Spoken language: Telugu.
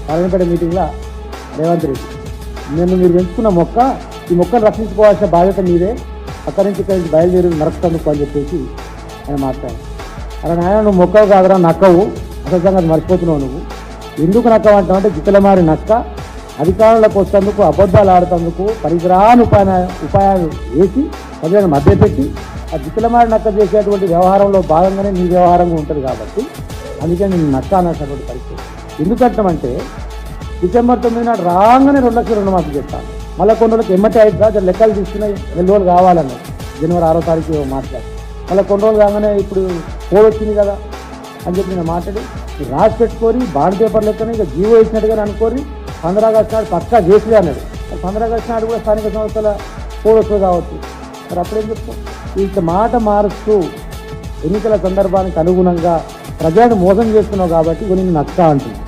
పార్లమెంట్ మీటింగ్లో రేవంత్ రెడ్డి మీరు పెంచుకున్న మొక్క ఈ మొక్కను రక్షించుకోవాల్సిన బాధ్యత మీదే, అక్కడి నుంచి ఇక్కడి నుంచి బయలుదేరి నరకుతందుకు అని చెప్పేసి ఆయన మాట్లాడారు. అలా నాయన నువ్వు మొక్కవు కాదురా నక్కవు, అసలు సంగతి మర్చిపోతున్నావు. నువ్వు ఎందుకు నక్కవు అంటావు అంటే జితలమారి నక్క అధికారంలోకి వచ్చేందుకు అబద్ధాలు ఆడుతందుకు పరిగ్రహాన్ని ఉపాయాలు వేసి ప్రజలను మభ్యపెట్టి ఆ జితలమారి నక్క చేసేటువంటి వ్యవహారంలో భాగంగానే నీ వ్యవహారంగా ఉంటుంది. కాబట్టి అందుకే నేను నక్క అన్నటువంటి పరిస్థితి. ఎందుకంటామంటే డిసెంబర్ 9 నాడు రాగానే 2 లక్షల రుణమాఫీ చెప్తాను. మళ్ళీ కొన్ని రోజులకు ఎమ్మటి అవుతుందా దాని లెక్కలు తీసుకున్నాయి 2 రోజులు కావాలన్నారు. జనవరి 6వ తారీఖు మాట్లాడి మళ్ళీ కొన్ని రోజులు కాగానే ఇప్పుడు కోడ్ వచ్చింది కదా అని చెప్పి నేను మాట్లాడి రాసి పెట్టుకొని బాండ్ పేపర్ లెక్కనే ఇక జీవో ఇచ్చినట్టుగానే అనుకొని 15 ఆగస్టు నాడు పక్కా చేసి అన్నాడు. 15 ఆగస్టు నాడు కూడా స్థానిక సంస్థల కోడ్ వస్తుంది కావచ్చు. మరి అప్పుడేం చెప్తాం? ఇంత మాట మారుస్తూ ఎన్నికల సందర్భానికి అనుగుణంగా ప్రజలను మోసం చేస్తున్నావు కాబట్టి నేను నచ్చ అంటున్నాను.